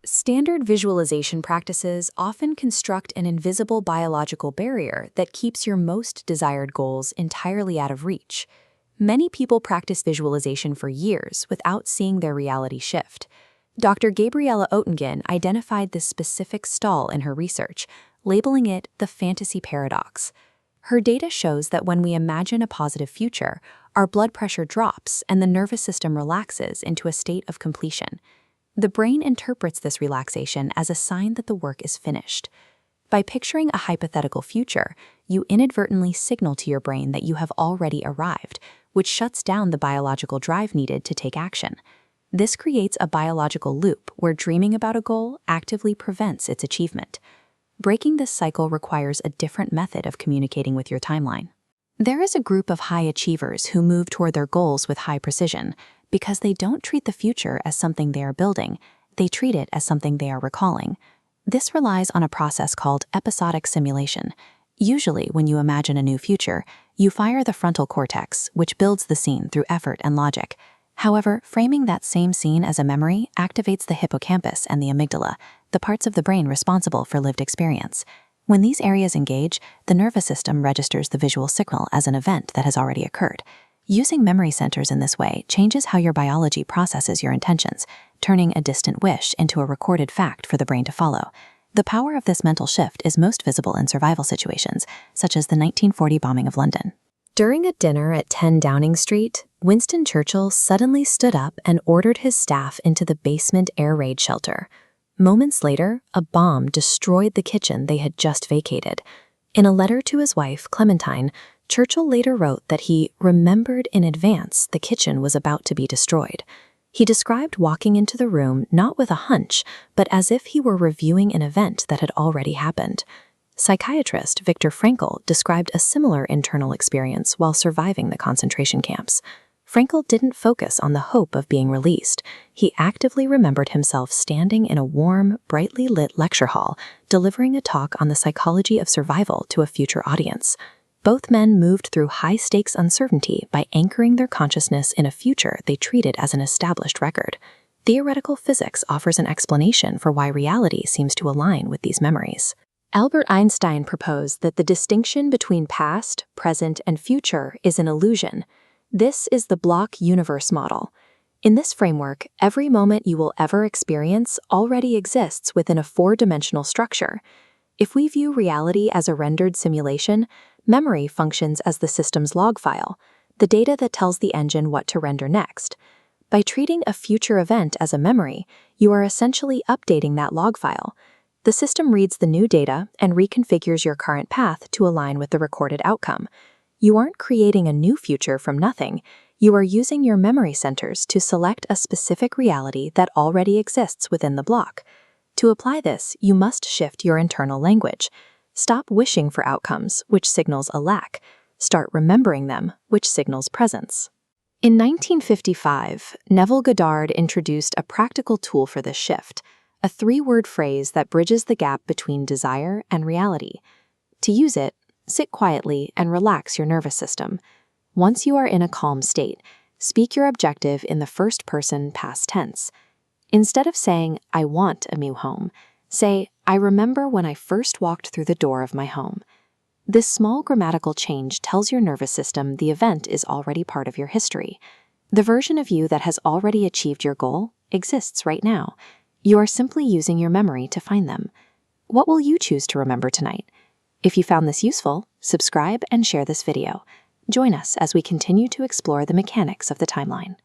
Standard visualization practices often construct an invisible biological barrier that keeps your most desired goals entirely out of reach. Many people practice visualization for years without seeing their reality shift. Dr. Gabriella Oettingen identified this specific stall in her research, labeling it the fantasy paradox. Her data shows that when we imagine a positive future, our blood pressure drops and the nervous system relaxes into a state of completion. The brain interprets this relaxation as a sign that the work is finished. By picturing a hypothetical future, you inadvertently signal to your brain that you have already arrived, which shuts down the biological drive needed to take action. This creates a biological loop where dreaming about a goal actively prevents its achievement. Breaking this cycle requires a different method of communicating with your timeline. There is a group of high achievers who move toward their goals with high precision because they don't treat the future as something they are building, they treat it as something they are recalling. This relies on a process called episodic simulation. Usually, when you imagine a new future, you fire the frontal cortex, which builds the scene through effort and logic. However, framing that same scene as a memory activates the hippocampus and the amygdala, the parts of the brain responsible for lived experience. When these areas engage, the nervous system registers the visual signal as an event that has already occurred. Using memory centers in this way changes how your biology processes your intentions, turning a distant wish into a recorded fact for the brain to follow. The power of this mental shift is most visible in survival situations, such as the 1940 bombing of London. During a dinner at 10 Downing Street, Winston Churchill suddenly stood up and ordered his staff into the basement air raid shelter. Moments later, a bomb destroyed the kitchen they had just vacated. In a letter to his wife, Clementine, Churchill later wrote that he remembered in advance the kitchen was about to be destroyed. He described walking into the room not with a hunch, but as if he were reviewing an event that had already happened. Psychiatrist Viktor Frankl described a similar internal experience while surviving the concentration camps. Frankl didn't focus on the hope of being released. He actively remembered himself standing in a warm, brightly lit lecture hall, delivering a talk on the psychology of survival to a future audience. Both men moved through high-stakes uncertainty by anchoring their consciousness in a future they treated as an established record. Theoretical physics offers an explanation for why reality seems to align with these memories. Albert Einstein proposed that the distinction between past, present, and future is an illusion. This is the block universe model. In this framework, every moment you will ever experience already exists within a four-dimensional structure. If we view reality as a rendered simulation, memory functions as the system's log file, the data that tells the engine what to render next. By treating a future event as a memory, you are essentially updating that log file. The system reads the new data and reconfigures your current path to align with the recorded outcome. You aren't creating a new future from nothing. You are using your memory centers to select a specific reality that already exists within the block. To apply this, you must shift your internal language. Stop wishing for outcomes, which signals a lack. Start remembering them, which signals presence. In 1955, Neville Goddard introduced a practical tool for this shift, a three-word phrase that bridges the gap between desire and reality. To use it, sit quietly and relax your nervous system. Once you are in a calm state, speak your objective in the first-person past tense. Instead of saying, "I want a new home," say, "I remember when I first walked through the door of my home." This small grammatical change tells your nervous system the event is already part of your history. The version of you that has already achieved your goal exists right now. You are simply using your memory to find them. What will you choose to remember tonight? If you found this useful, subscribe and share this video. Join us as we continue to explore the mechanics of the timeline.